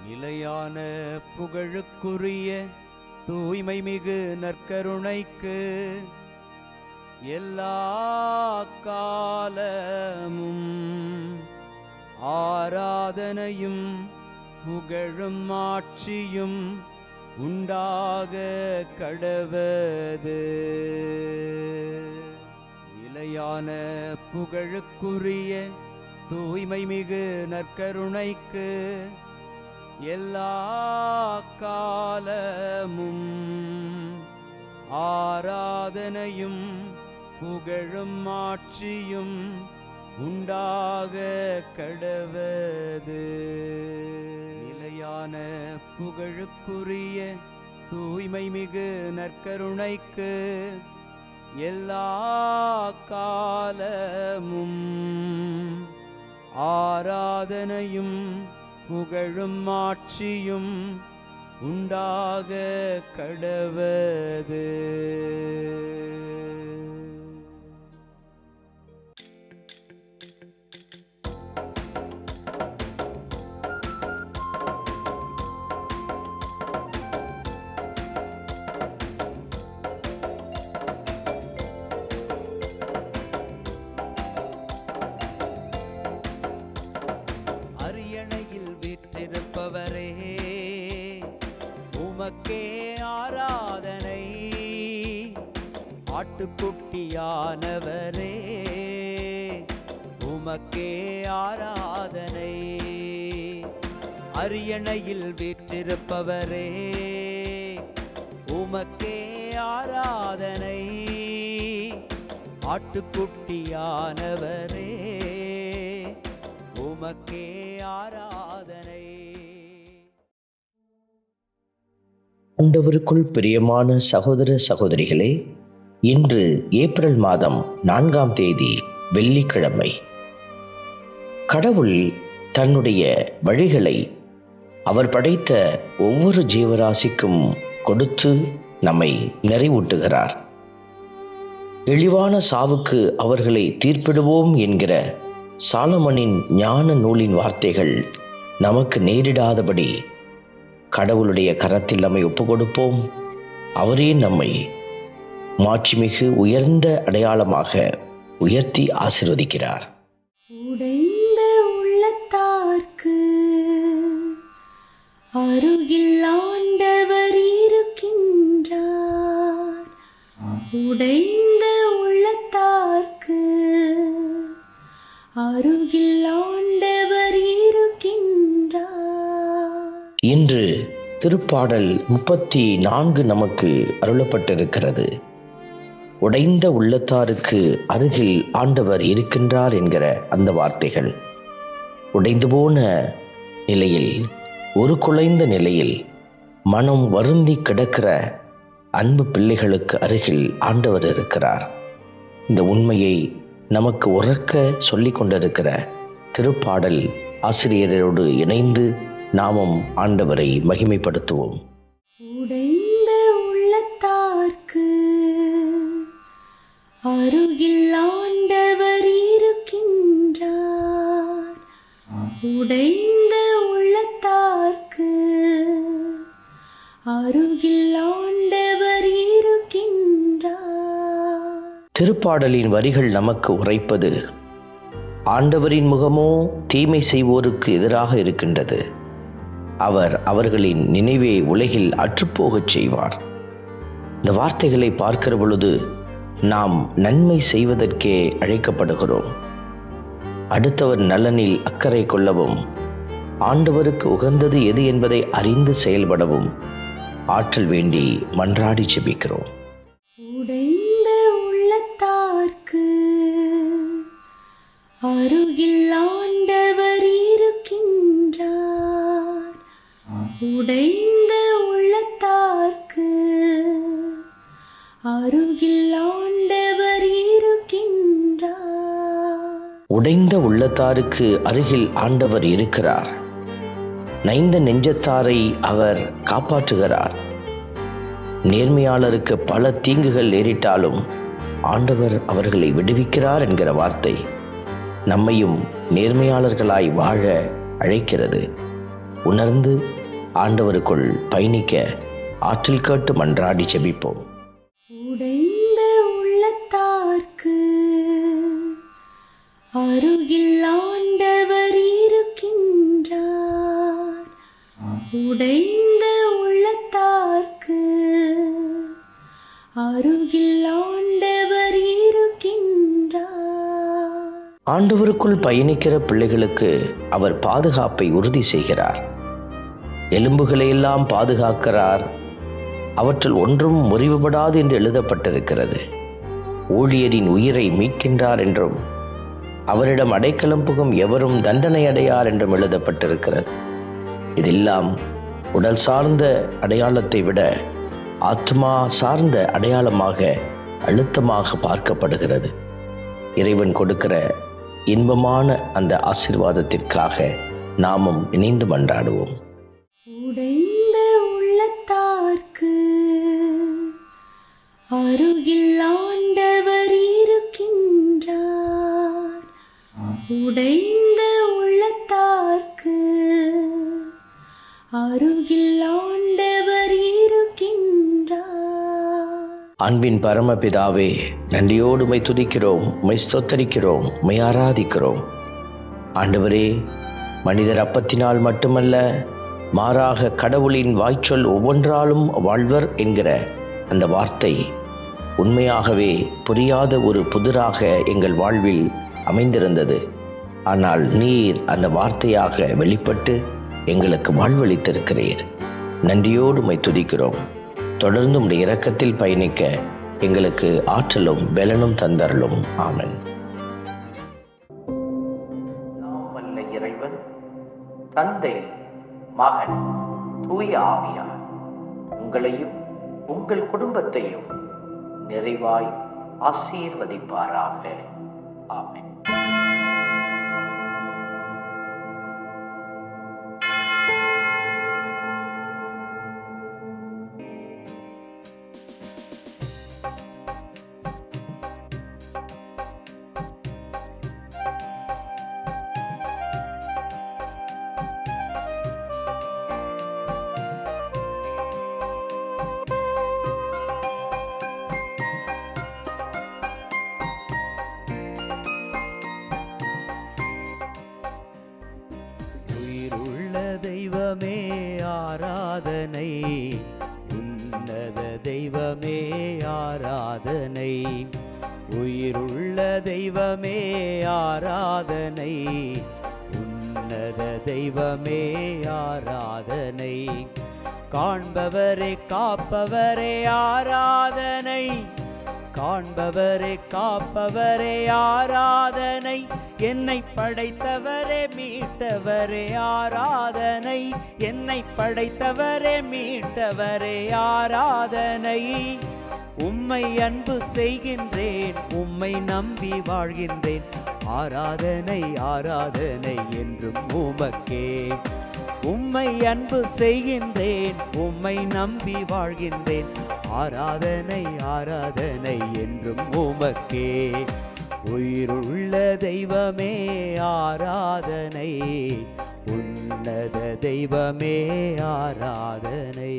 நிலையான புகழுக்குரிய தூய்மை மிகு நற்கருணைக்கு எல்லா காலமும் ஆராதனையும் புகழும் ஆட்சியும் உண்டாக கடவது. நிலையான புகழுக்குரிய தூய்மை மிகு நற்கருணைக்கு எல்லா காலமும் ஆராதனையும் புகழும் ஆட்சியும் உண்டாக கடவது. நிலையான புகழுக்குரிய தூய்மை மிகு நற்கருணைக்கு எல்லா காலமும் ஆராதனையும் புகழும் ஆட்சியும் உண்டாக கடவது. அரியணையில் வீற்றிருப்பவரே, உமக்கே ஆராதனை. ஆட்டுக்குட்டியானவரே, உமக்கே ஆராதனை. அரியணையில் வீற்றிருப்பவரே, உமக்கே ஆராதனை. ஆட்டுக்குட்டியானவரே, உமக்கே ஆராதனை. ஆண்டவருக்குள் பிரியமான சகோதர சகோதரிகளே, இன்று ஏப்ரல் மாதம் 4ஆம் தேதி வெள்ளிக்கிழமை. கடவுள் தன்னுடைய வழிகளை அவர் படைத்த ஒவ்வொரு ஜீவராசிக்கும் கொடுத்து நம்மை நிறைவூட்டுகிறார். இழிவான சாவுக்கு அவர்களை தீர்ப்பிடுவோம் என்கிற சாலமனின் ஞான நூலின் வார்த்தைகள் நமக்கு நேரிடாதபடி கடவுளுடைய கரத்தில் நம்மை ஒப்புக் கொடுப்போம். அவரே நம்மை மாட்சிமிகு உயர்ந்த அடையாளமாக உயர்த்தி ஆசீர்வதிக்கிறார். உடைந்த உள்ளத்தார்க்கு அருகில் ஆண்டவர் இருக்கின்றார். உடைந்த உள்ளத்தார்க்கு அருகில் ஆண்டவர் இருக்கின்றார். இன்று திருப்பாடல் 34 நமக்கு அருளப்பட்டிருக்கிறது. உடைந்த உள்ளத்தாருக்கு அருகில் ஆண்டவர் இருக்கின்றார் என்கிற அந்த வார்த்தைகள் உடைந்து போன நிலையில், ஒரு குலைந்த நிலையில், மனம் வருந்தி கிடக்கிற அன்பு பிள்ளைகளுக்கு அருகில் ஆண்டவர் இருக்கிறார். இந்த உண்மையை நமக்கு உறக்க சொல்லிக் கொண்டிருக்கிற திருப்பாடல் ஆசிரியரோடு இணைந்து நாமும் ஆண்டவரை மகிமைப்படுத்துவோம். உடைந்த உள்ளத்தார்க்கு அருகில் ஆண்டவர் இருக்கின்றார். உடைந்த உள்ளத்தார்க்கு அருகில் ஆண்டவர் இருக்கின்றார். திருப்பாடலின் வரிகள் நமக்கு உரைப்பது, ஆண்டவரின் முகமோ தீமை செய்வோருக்கு எதிராக இருக்கின்றது. அவர் அவர்களின் நினைவை உலகில் அற்றுப்போகச் செய்வார். இந்த வார்த்தைகளை பார்க்கிற பொழுது நாம் நன்மை செய்வதற்கே அழைக்கப்படுகிறோம். அடுத்தவர் நலனில் அக்கறை கொள்ளவும், ஆண்டவருக்கு உகந்தது எது என்பதை அறிந்து செயல்படவும் ஆற்றல் வேண்டி மன்றாடி ஜெபிக்கிறோம். உடைந்த உள்ளத்தார்க்கு அருகில் ஆண்டவர் இருக்கின்றார். உடைந்த உள்ளத்தார்க்கு அருகில் ஆண்டவர் இருக்கின்றார். உடைந்த உள்ளத்தாருக்கு அருகில் ஆண்டவர் இருக்கிறார். நைந்த நெஞ்சத்தாரை அவர் காப்பாற்றுகிறார். நேர்மையாளருக்கு பல தீங்குகள் நேரிட்டாலும் ஆண்டவர் அவர்களை விடுவிக்கிறார் என்கிற வார்த்தை நம்மையும் நேர்மையாளர்களாய் வாழ அழைக்கிறது. உணர்ந்து ஆண்டவருக்குள் பயணிக்க ஆற்றல் கேட்டு மன்றாடி ஜெபிப்போம். உடைந்த உள்ளத்தார்க்கு அருகில் ஆண்டவர் இருக்கின்றார். உடைந்த உள்ளத்தார்க்கு அருகில் ஆண்டவர் இருக்கின்றார். ஆண்டவருக்குள் பயணிக்கிற பிள்ளைகளுக்கு அவர் பாதுகாப்பை உறுதி செய்கிறார். எலும்புகளை எல்லாம் பாதுகாக்கிறார். அவற்றில் ஒன்றும் முறிவுபடாது என்று எழுதப்பட்டிருக்கிறது. ஊழியரின் உயிரை மீட்கின்றார் என்றும் அவரிடம் அடைக்கலம் புகும் எவரும் தண்டனை அடையார் என்றும் எழுதப்பட்டிருக்கிறது. இதெல்லாம் உடல் சார்ந்த அடையாளத்தை விட ஆத்மா சார்ந்த அடையாளமாக அழுத்தமாக பார்க்கப்படுகிறது. இறைவன் கொடுக்கிற இன்பமான அந்த ஆசீர்வாதத்திற்காக நாமும் இணைந்து மன்றாடுவோம். உடைந்த உள்ளத்தார்க்கு அருகில் ஆண்டவர் இருக்கின்றார். உடைந்த உள்ளத்தார்க்கு அருகில் ஆண்டவர் இருக்கின்றார். அன்பின் பரமபிதாவே, நன்றியோடு உம்மை துதிக்கிறோம், உம்மை ஸ்தோத்தரிக்கிறோம், உம்மை ஆராதிக்கிறோம். ஆண்டவரே, மனிதர் அப்பத்தினால் மட்டுமல்ல, மாறாக கடவுளின் வாய்ச்சொல் ஒவ்வொன்றாலும் வாழ்வர் என்கிற அந்த வார்த்தை உண்மையாகவே புரியாத ஒரு புதிராக எங்கள் வாழ்வில் அமைந்திருந்தது. ஆனால் நீர் அந்த வார்த்தையாக வெளிப்பட்டு எங்களுக்கு வாழ்வளித்திருக்கிறீர். நன்றியோடு உம்மை துதிக்கிறோம். தொடர்ந்து உம்முடைய இரக்கத்தில் பயணிக்க எங்களுக்கு ஆற்றலும் பலனும் தந்தருளும். ஆமென். நாம் வல்ல இறைவன் தந்தை, மகன், தூய ஆவியார் உங்களையும் உங்கள் குடும்பத்தையும் நிறைவாய் ஆசீர்வதிப்பாராக. ஆமென். தெய்வமே ஆராதனை, உன்னத தெய்வமே ஆராதனை, உயிருள்ள தெய்வமே ஆராதனை, உன்னத தெய்வமே ஆராதனை, காண்பவரே காப்பவரே ஆராதனை, காண்பவரே காப்பவரே ஆராதனை, என்னை படைத்தவரே மீட்டவரே ஆராதனை, என்னை படைத்தவரே மீட்டவரே ஆராதனை, உம்மை அன்பு செய்கின்றேன், உம்மை நம்பி வாழ்கின்றேன், ஆராதனை ஆராதனை என்றும் உமக்கே. உம்மை அன்பு செய்கின்றேன், உம்மை நம்பி வாழ்கின்றேன், ஆராதனை ஆராதனை என்றும் உமக்கே. உயிருள்ள தெய்வமே ஆராதனை, உன்னத தெய்வமே ஆராதனை.